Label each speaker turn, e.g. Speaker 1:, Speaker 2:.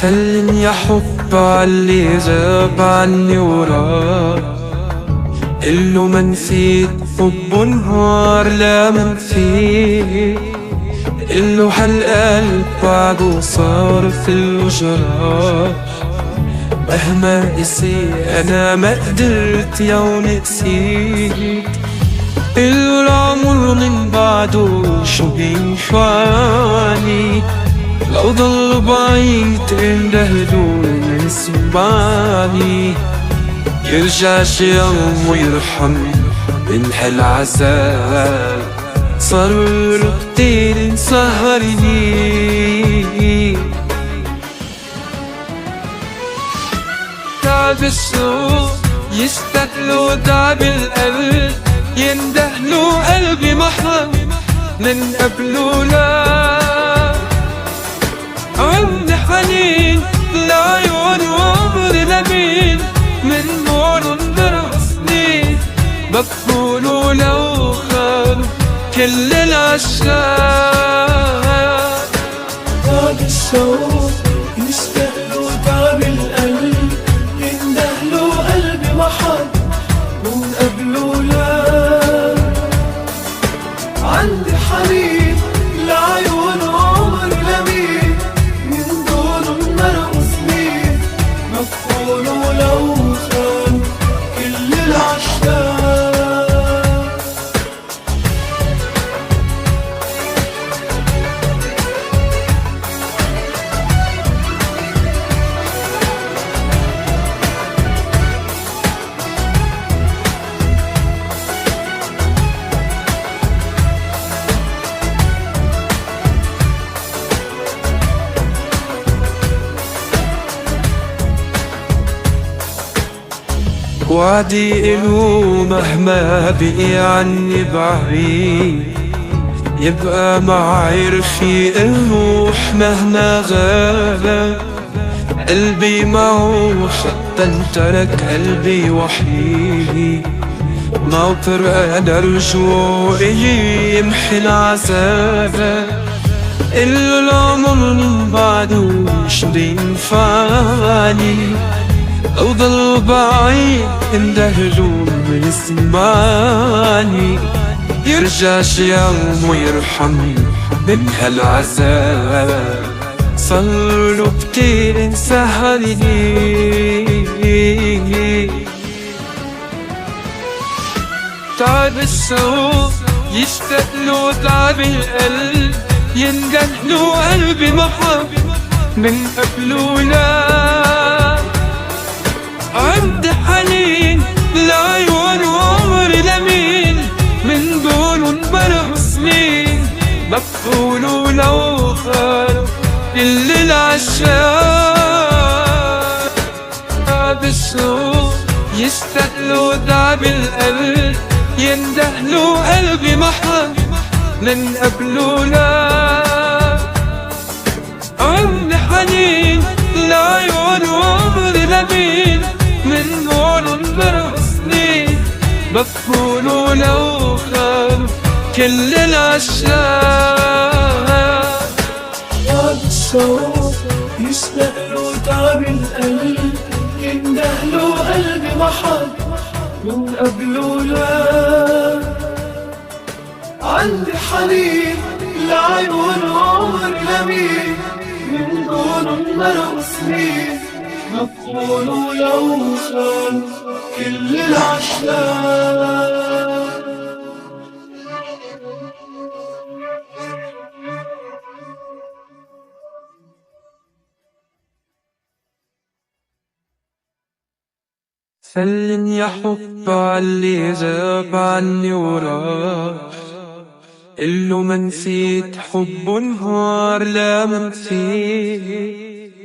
Speaker 1: سلم يا حب عاللي غاب عني وراك، قله ما نسيت حبه نهار لا ما نسيت، قله هالقلب بعده صار فيه جراح، مهما قسيت انا ما قدرت يوم نسيت، قله العمر من بعده شو بينفعني، لو ضل بعيد اندهله من سمعني، يرجع شي يوم ويرحم من هالعذاب، صار كتير مسهرني، تعب الشوق يشتغلوا تعب القلب، يندهلوا قلبي محرم من قبله لا، عندي حنين لعيون وعمر لمين، من نور انضرب سنين، بقولوا لو خانوا كل العشاق،
Speaker 2: تعب الشوق يشتغلوا تعب القلب، يندهلوا قلبي محر من قبله لا، عندي حنين لعيون وعمر لمين، من دون مرق سنين، مفقولوا لو خان كل العشاق.
Speaker 1: وعدي إله مهما بقي عني بعيد، يبقى معي رفيق الروح مهما غاب، قلبي معه حتى ترك قلبي وحيد، ناطر أنا رجوعي يمحي العذاب، قله العمر من بعده شو بينفعني، لو ضل بعيد اندهله من سمعني، يرجع شي يوم ويرحم من هالعذاب، صاروا كتير مسهرني، تعب الشوق يشتغلوا تعب القلب، يندهلوا قلبي محب من قبله لا، عندي حنين لعيون وعمر لمين، من دون مرق سنين، بقولوا لو خانوا كل العشاق، تعب الشوق يشتغلوا تعب القلب، يندهلوا قلبي محرم من قبله لا، عندي حنين لعيون وعمر لمين، من نور انضرب سنين، بقولوا لو خانوا كل العشاق.
Speaker 2: تعب الشوق يشتغلوا تعب القلب، يندهلوا قلبي محر من قبله لا، عندي حنين لعيون وعمر لمين، من دون مرق سنين، مفقولوا لو خان كل العشاق.
Speaker 1: سلم يا حب عاللي جاب عني وراح، قله ما نسيت حبه نهار لا ما نسيت.